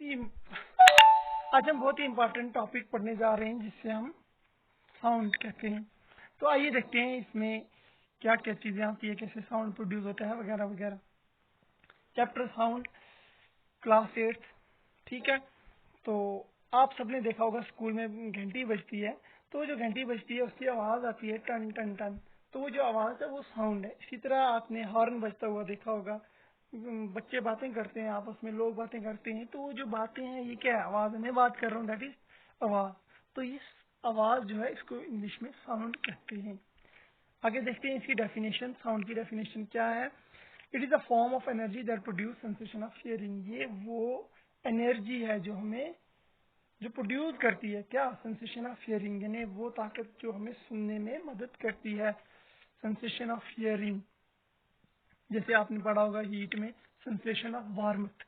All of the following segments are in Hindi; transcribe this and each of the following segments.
ही आज हम बहुत ही इम्पोर्टेंट टॉपिक पढ़ने जा रहे हैं जिससे हम साउंड कहते हैं। तो आइए देखते हैं इसमें क्या क्या चीजें आती है, कैसे साउंड प्रोड्यूस होता है वगैरह वगैरह। Chapter sound, class 8। ठीक है, तो आप सबने देखा होगा स्कूल में घंटी बजती है, तो जो घंटी बजती है उसकी आवाज आती है टन टन टन, तो वो जो आवाज है वो साउंड है। इसी तरह आपने हॉर्न बजता हुआ देखा होगा, बच्चे बातें करते हैं आपस में, लोग बातें करते हैं, तो वो जो बातें हैं ये क्या है, आवाज। मैं बात कर रहा हूँ, दैट इज आवाज। तो इस आवाज जो है इसको इंग्लिश में साउंड कहते हैं। आगे देखते हैं इसकी डेफिनेशन। साउंड की डेफिनेशन क्या है? It is a form of energy that produce sensation of hearing. ये वो एनर्जी है जो हमें जो प्रोड्यूस करती है क्या, सेंसेशन ऑफ हियरिंग, यानी वो ताकत जो हमें सुनने में मदद करती है। सेंसेशन ऑफ हियरिंग, जैसे आपने पढ़ा होगा हीट में सेंसेशन ऑफ वार्मथ।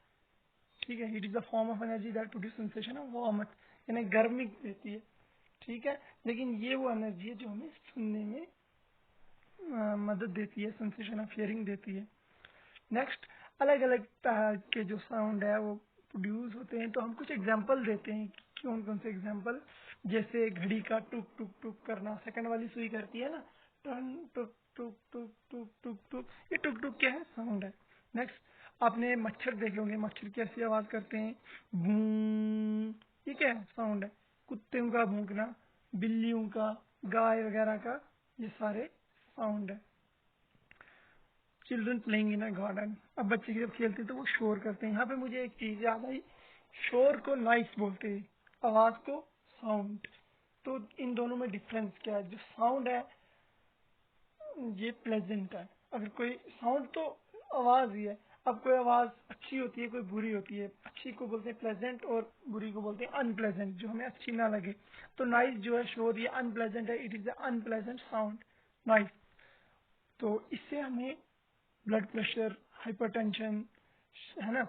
ठीक है, heat is the form of energy that produce sensation of warmth, यानी गर्मी देती है। ठीक है, लेकिन ये वो एनर्जी है जो हमें सुनने में मदद देती है, सेंसेशन ऑफ हियरिंग देती है। नेक्स्ट, अलग अलग तरह के जो साउंड है वो प्रोड्यूस होते हैं, तो हम कुछ एग्जांपल देते हैं। कौन कौन से एग्जांपल? जैसे घड़ी का टुक टुक टुक करना, सेकंड वाली सुई करती है ना, टन टुक टुक टुक टुक टुक टुक, ये टुक टुक क्या है, साउंड है। नेक्स्ट, आपने मच्छर देखे होंगे, मच्छर कैसी आवाज करते हैं, भूं, ये क्या है, साउंड है। कुत्तों का भौंकना, बिल्लियों का, गाय वगैरह का, ये सारे साउंड है। Children playing in a garden, अब बच्चे जब खेलते हैं तो वो शोर करते हैं। यहाँ पे मुझे एक चीज याद आई, शोर को नॉइस बोलते हैं, आवाज को साउंड। तो इन दोनों में डिफरेंस क्या है? जो साउंड है ये प्लेजेंट है। अगर कोई साउंड तो आवाज ही है, अब कोई आवाज अच्छी होती है, कोई बुरी होती है। अच्छी को बोलते हैं प्लेजेंट और बुरी को बोलते हैं अनप्लेजेंट, जो हमें अच्छी ना लगे। तो नॉइस जो है, शोर, ये अनप्लेजेंट है, it is a unpleasant sound, noise. तो इससे हमें ब्लड प्रेशर, हाइपरटेंशन, है ना,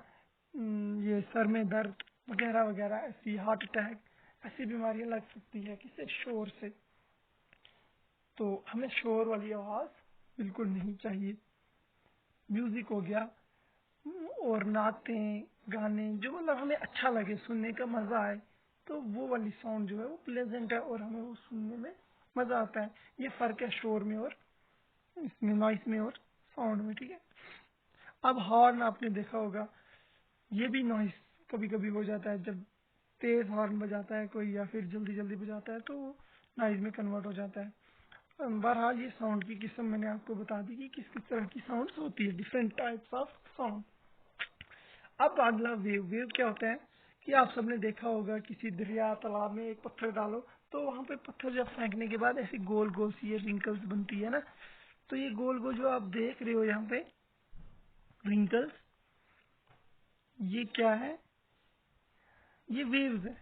ये सर में दर्द वगैरह वगैरह, ऐसी हार्ट अटैक, ऐसी बीमारियां लग सकती है किससे, शोर से। तो हमें शोर वाली आवाज बिल्कुल नहीं चाहिए। म्यूजिक हो गया, और नाते गाने जो मतलब हमें अच्छा लगे, सुनने का मजा आए, तो वो वाली साउंड जो है वो प्लेजेंट है और हमें वो सुनने में मजा आता है। ये फर्क है शोर में और इसमें, नॉइस में और साउंड में। ठीक है, अब हॉर्न आपने देखा होगा, ये भी नॉइस कभी कभी हो जाता है। जब तेज हॉर्न बजाता है कोई या फिर जल्दी जल्दी बजाता है तो नॉइस में कन्वर्ट हो जाता है। बहरहाल ये साउंड की किस्म मैंने आपको बता दी कि किस किस तरह की साउंड्स होती है, डिफरेंट टाइप्स ऑफ साउंड। अब अगला वेव। वेव क्या होता है कि आप सबने देखा होगा किसी दरिया तालाब में एक पत्थर डालो, तो वहां पे पत्थर जब फेंकने के बाद ऐसी गोल गोल सी रिंकल्स बनती है ना, तो ये गोल गोल जो आप देख रहे हो यहाँ पे रिंकल्स, ये क्या है, ये वेव्स है।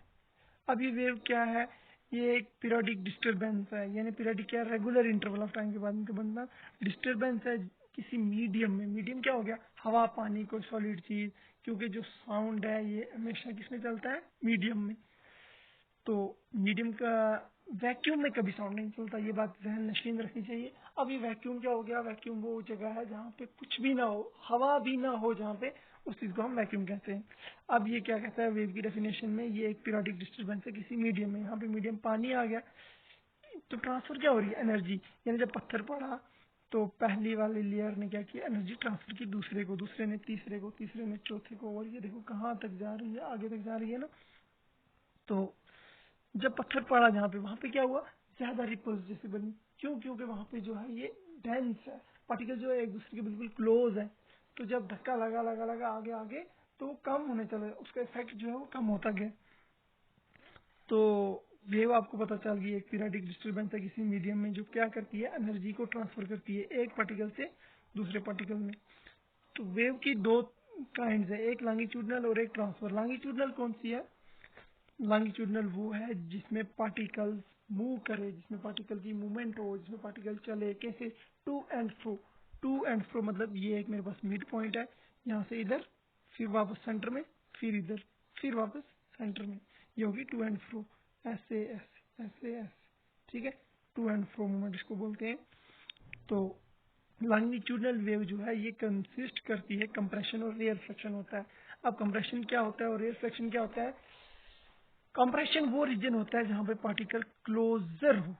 अब ये वेव क्या है, ये एक पीरियोडिक डिस्टरबेंस है, यानी पीरियोडिक क्या, रेगुलर इंटरवल ऑफ टाइम के बाद इनका बनना डिस्टरबेंस है किसी मीडियम में। मीडियम क्या हो गया, हवा, पानी, कोई सॉलिड चीज, क्योंकि जो साउंड है ये हमेशा किसमें चलता है, मीडियम में। तो मीडियम का, वैक्यूम में कभी साउंड नहीं चलता, ये बात ध्यान नशीन रखनी चाहिए। अब ये वैक्यूम क्या हो गया, वैक्यूम वो जगह है जहाँ पे कुछ भी ना हो, हवा भी ना हो, जहाँ पे, उस चीज को हम वैक्यूम कहते हैं। अब ये क्या कहता है वेव की डेफिनेशन में, ये एक पीरियोडिक डिस्टर्बेंस है किसी मीडियम में। यहाँ पे मीडियम पानी आ गया, तो ट्रांसफर क्या हो रही है, एनर्जी। यानी जब पत्थर पड़ा तो पहली वाली लेयर ने क्या किया, एनर्जी ट्रांसफर की दूसरे को, दूसरे ने तीसरे को, तीसरे ने चौथे को, और ये देखो कहाँ तक जा रही है, आगे तक जा रही है ना। तो जब पत्थर पड़ा जहाँ पे, वहां पे क्या हुआ, ज्यादा रिपल्स जैसे बनी। क्यों? क्योंकि वहां पे जो है ये डेंस है, पार्टिकल जो है एक दूसरे के बिल्कुल क्लोज है। तो जब धक्का लगा लगा लगा आगे आगे, तो वो कम होने चले, उसका इफेक्ट जो है वो कम होता गया। तो वेव आपको पता चल गई, एक पीरियोडिक डिस्टर्बेंस है किसी मीडियम में जो क्या करती है, एनर्जी को ट्रांसफर करती है एक पार्टिकल से दूसरे पार्टिकल में। तो वेव की दो काइंड है, एक लॉन्गिट्यूडनल और एक ट्रांसफर। लॉन्गिट्यूडनल कौन सी है? लॉन्गिट्यूडनल वो है जिसमें पार्टिकल्स मूव करे, जिसमें पार्टिकल की मूवमेंट हो, जिसमें पार्टिकल चले, कैसे, to and fro. To and fro मतलब ये एक मेरे पास मिड पॉइंट है, यहाँ से इधर, फिर वापस सेंटर में, फिर इधर, फिर वापस सेंटर में, ये होगी टू एंड फ्रो, ऐसे ऐसे ऐसे ऐसे। ठीक है, टू एंड फ्रो मूवमेंट इसको बोलते हैं। तो लॉन्गिट्यूडनल वेव जो है ये कंसिस्ट करती है, कंप्रेशन और रिफ्लेक्शन होता है। अब कंप्रेशन क्या होता है और रेयरफेक्शन क्या होता है? कंप्रेशन वो रीजन होता है जहाँ पे पार्टिकल क्लोजर हो,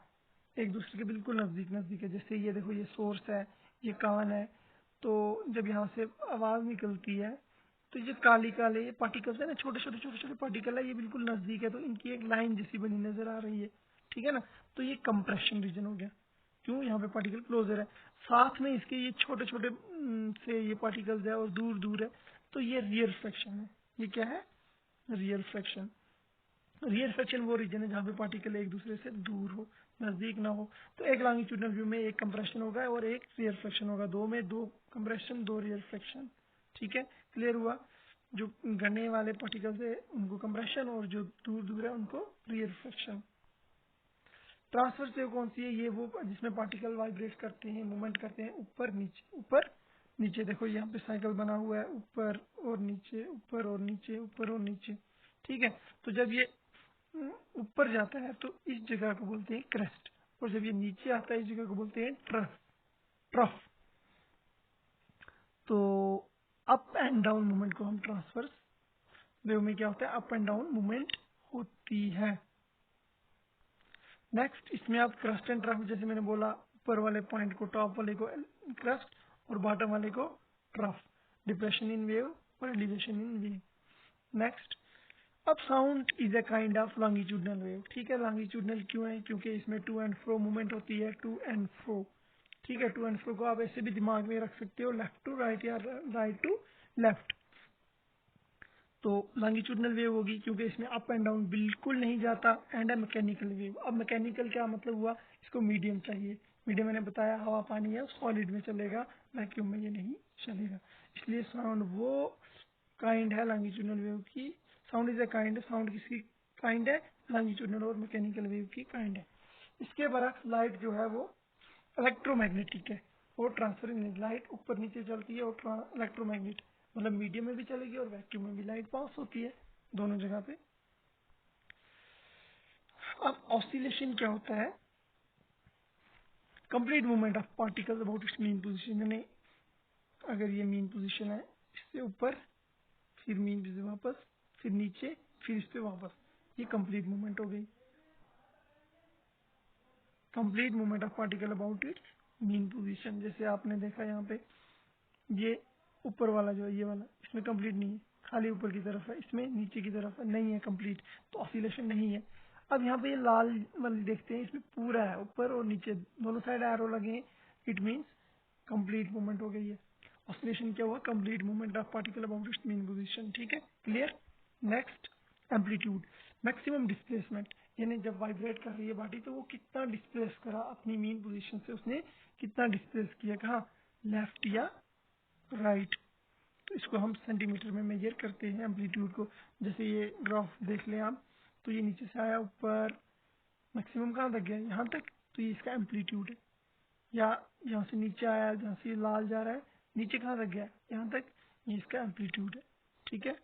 एक दूसरे के बिल्कुल नजदीक नजदीक है। जैसे ये देखो, ये सोर्स है, ये कान है, तो जब यहाँ से आवाज निकलती है तो ये काली काले ये पार्टिकल्स है ना, छोटे छोटे छोटे छोटे पार्टिकल है, ये बिल्कुल नजदीक है, तो इनकी एक लाइन जैसी बनी नजर आ रही है, ठीक है ना। तो ये कंप्रेशन रीजन हो गया, क्यों? यहाँ पे पार्टिकल क्लोजर है, साथ में इसके ये छोटे छोटे से ये पार्टिकल्स है और दूर दूर है, तो ये रियर फ्रैक्शन है। ये क्या है? Rear fraction. रियर फ्रैक्शन वो रीजन है जहाँ पे पार्टिकल एक दूसरे से दूर हो, नजदीक ना हो। तो एक लॉन्गिट्यूडनल व्यू में एक कंप्रेशन होगा और एक रियर फ्रैक्शन होगा, दो में दो कंप्रेशन, दो रियर फ्रैक्शन, ठीक है। क्लियर हुआ? जो गने वाले पार्टिकल्स है उनको कंप्रेशन और जो दूर दूर है उनको रियर फ्रैक्शन। ट्रांसवर्स वेव कौन सी है? ये वो जिसमें पार्टिकल वाइब्रेट करते हैं, मूवमेंट करते हैं ऊपर नीचे, ऊपर नीचे। देखो यहाँ पे साइकिल बना हुआ है, ऊपर और नीचे, ऊपर और नीचे, ऊपर और नीचे, ठीक है। तो जब ये ऊपर जाता है तो इस जगह को बोलते हैं क्रेस्ट, और जब ये नीचे आता है इस जगह को बोलते हैं ट्रफ। ट्रफ। तो अप एंड डाउन मूवमेंट को हम ट्रांसवर्स वेव में क्या होता है? अप एंड डाउन मूवमेंट होती है। नेक्स्ट, इसमें आप क्रस्ट एंड ट्रफ, जैसे मैंने बोला, ऊपर वाले पॉइंट को, टॉप वाले को क्रस्ट और बॉटम वाले को ट्रफ। डिप्रेशन इन वेव और एलिवेशन इन वेव। नेक्स्ट, अब sound is a kind of longitudinal wave, ठीक है। लॉन्गिट्यूडनल क्यों है? क्योंकि इसमें टू एंड फ्रो मूवमेंट होती है, टू एंड फ्रो, ठीक है। टू एंड फ्रो को आप ऐसे भी दिमाग में रख सकते हो, लेफ्ट टू राइट या राइट टू लेफ्ट। तो लॉन्गिट्यूडनल वेव होगी क्योंकि इसमें अप एंड डाउन बिल्कुल नहीं जाता, एंड है मैकेनिकल वेव। अब मैकेनिकल क्या मतलब हुआ? इसको मीडियम चाहिए। मीडियम मैंने बताया हवा पानी है, सॉलिड में चलेगा, वैक्यूम में ये नहीं चलेगा। इसलिए साउंड वो काइंड है लॉन्गिट्यूडनल वेव की। Sound is a kind, sound किसकी काइंड है? लॉन्गिट्यूडनल और मैकेनिकल वेव की काइंड है। इसके बरक्स लाइट जो है वो इलेक्ट्रोमैग्नेटिक है, वो ट्रांसफरिंग। लाइट ऊपर नीचे चलती है और इलेक्ट्रोमैग्नेट, मतलब मीडियम में भी चलेगी और वैक्यूम में भी लाइट पास होती है, दोनों जगह पे। अब ऑसिलेशन क्या होता है? Complete movement of particles about it's mean position, यानी अगर ये मीन पोजीशन है, इससे ऊपर, फिर मीन से वापस, फिर नीचे, फिर इस पे वापस, ये कंप्लीट मूवमेंट हो गई। Complete movement of particle about it's mean position. जैसे आपने देखा यहाँ पे, ये ऊपर वाला जो है, ये वाला, इसमें कंप्लीट नहीं है, खाली ऊपर की तरफ है, इसमें नीचे की तरफ है, नहीं है कंप्लीट, तो ऑसिलेशन नहीं है। अब यहाँ पे ये लाल वाली देखते हैं, इसमें पूरा है, ऊपर और नीचे दोनों साइड एरो लगे हैं, इट मीन्स कंप्लीट मूवमेंट हो गई है। ऑसिलेशन क्या हुआ? Complete movement of particle about it's mean position, ठीक है। Clear? Next, amplitude, maximum displacement, यानी जब वाइब्रेट कर रही है बॉडी तो वो कितना डिस्प्लेस करा अपनी मीन पोजीशन से, उसने कितना डिस्प्लेस किया, कहाँ? लेफ्ट या राइट। तो इसको हम सेंटीमीटर में मेजर करते हैं एम्पलीट्यूड को। जैसे ये ग्राफ देख लें आप, तो ये नीचे से आया ऊपर, मैक्सिमम कहाँ तक गया? यहाँ तक, तो ये इसका एम्पलीट्यूड है। या यहाँ से नीचे आया, जहाँ से लाल जा रहा है, नीचे कहाँ तक गया? यहाँ तक, ये इसका एम्पलीट्यूड है, ठीक है।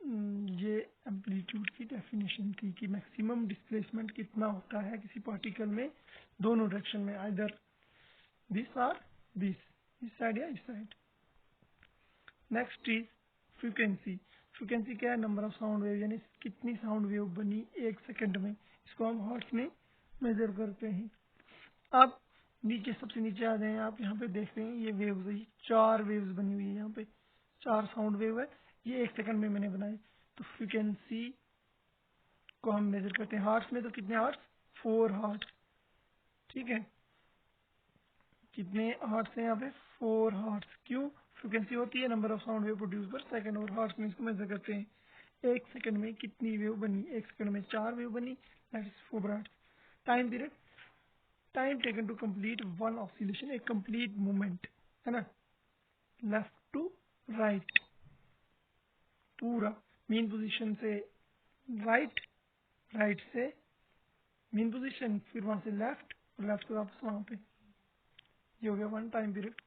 ये एम्पलीट्यूड की डेफिनेशन थी कि मैक्सिमम डिस्प्लेसमेंट कितना होता है किसी पार्टिकल में, दोनों डायरेक्शन में, आइदर दिस और दिस, इस साइड या इस side. Next is frequency. Frequency क्या है? नंबर ऑफ साउंड वेव, यानी कितनी साउंड वेव बनी एक सेकंड में, इसको हम हर्ट्ज में मेजर करते हैं। अब नीचे, सबसे नीचे आ जाए आप, यहाँ पे देख रहे हैं ये वेव्स है, ये 4 वेव्स बनी हुई है, यहाँ पे 4 साउंड वेव है, ये एक सेकंड में मैंने बनाई। तो फ्रीक्वेंसी को हम मेजर करते हैं हर्ट्ज में, तो कितने हर्ट्ज? 4 हर्ट्ज, ठीक है। कितने हर्ट्ज है यहाँ पे? 4 हर्ट्ज। क्यों? फ्रीक्वेंसी होती है number of sound wave produce पर सेकंड, और हर्ट्ज में इसको मेजर करते हैं एक सेकंड में कितनी वेव बनी। एक सेकंड में 4 वेव बनी, that is 4 hertz. Time period, time taken to complete one oscillation, एक कंप्लीट मूवमेंट है ना, लेफ्ट टू राइट, पूरा मीन पोजीशन से राइट, राइट से मीन पोजीशन, फिर वहां से लेफ्ट, और लेफ्ट से वापस वहां पे, ये हो गया वन टाइम पीरियड।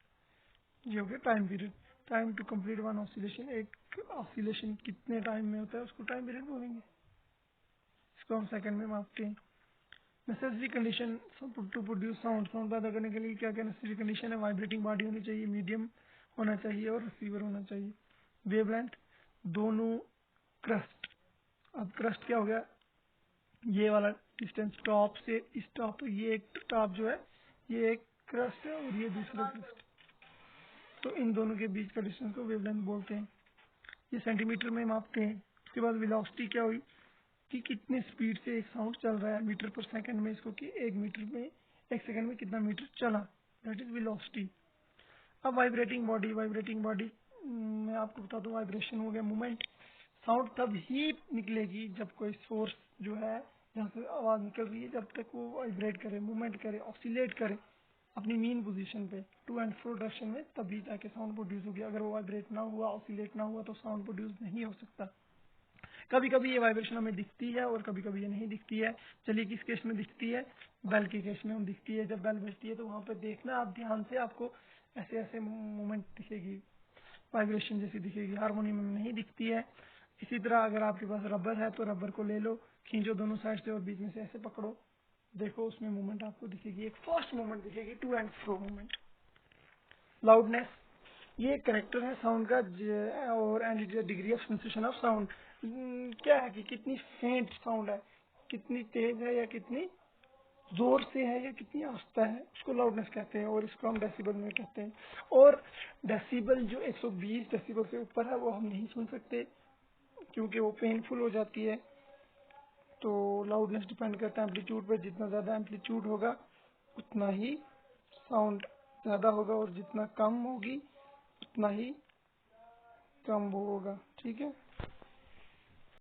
ये हो गया time period. Time to complete one oscillation, एक ऑसिलेशन कितने टाइम में होता है उसको टाइम पीरियड बोलेंगे, इसको हम सेकंड में मापते हैं। Necessary condition to produce sound, sound पैदा करने के लिए क्या क्या नेसेसरी कंडीशन है? वाइब्रेटिंग बॉडी होनी चाहिए, मीडियम होना चाहिए और रिसीवर होना चाहिए। वेवलेंथ, दोनों क्रस्ट। अब क्रस्ट क्या हो गया, ये वाला डिस्टेंस टॉप से इस टॉप, तो ये एक टॉप जो है ये एक क्रस्ट है और ये दूसरा क्रस्ट, तो इन दोनों के बीच का डिस्टेंस को वेवलेंथ बोलते हैं। ये सेंटीमीटर में मापते हैं। उसके बाद वेलोसिटी क्या हुई कि कितने स्पीड से एक साउंड चल रहा है मीटर पर सेकंड में, इसको कि एक मीटर में, एक सेकंड में कितना मीटर चला, दैट इज वेलोसिटी। अब वाइब्रेटिंग बॉडी मैं आपको बता दूं, वाइब्रेशन हो गया मूवमेंट। साउंड तब ही निकलेगी जब कोई सोर्स जो है जहाँ से आवाज निकल रही है, जब तक वो वाइब्रेट करे, मूवमेंट करे, ऑसिलेट करे अपनी मीन पोजीशन पे टू एंड फ्रो डायरेक्शन में, तभी जाके साउंड प्रोड्यूस होगी। अगर वो वाइब्रेट ना हुआ, ऑसिलेट ना हुआ, तो साउंड प्रोड्यूस नहीं हो सकता। कभी कभी ये वाइब्रेशन हमें दिखती है और कभी कभी ये नहीं दिखती है। चलिए किस केस में दिखती है, बेल के केस में हम दिखती है। जब बेल बजती है तो वहाँ पे देखना आप ध्यान से, आपको ऐसे ऐसे मूवमेंट दिखेगी, वाइब्रेशन जैसी दिखेगी। हारमोनियम में नहीं दिखती है। इसी तरह अगर आपके पास रबर है तो रबर को ले लो, खींचो दोनों साइड से और बीच में से ऐसे पकड़ो, देखो उसमें मूवमेंट आपको दिखेगी, एक फास्ट मूवमेंट दिखेगी, to and fro movement. Loudness, ये करेक्टर है साउंड का और and it is degree of sensation of sound. क्या है कि कितनी फेंट साउंड है, कितनी तेज है या कितनी जोर से है या कितनी आस्था है, उसको लाउडनेस कहते हैं और इसको हम डेसिबल में कहते हैं। और डेसिबल जो 120 डेसिबल से ऊपर है वो हम नहीं सुन सकते क्योंकि वो पेनफुल हो जाती है। तो लाउडनेस डिपेंड करता है एम्पलीट्यूड पे, जितना ज्यादा एम्पलीट्यूड होगा उतना ही साउंड ज्यादा होगा और जितना कम होगी उतना ही कम वो होगा। ठीक है।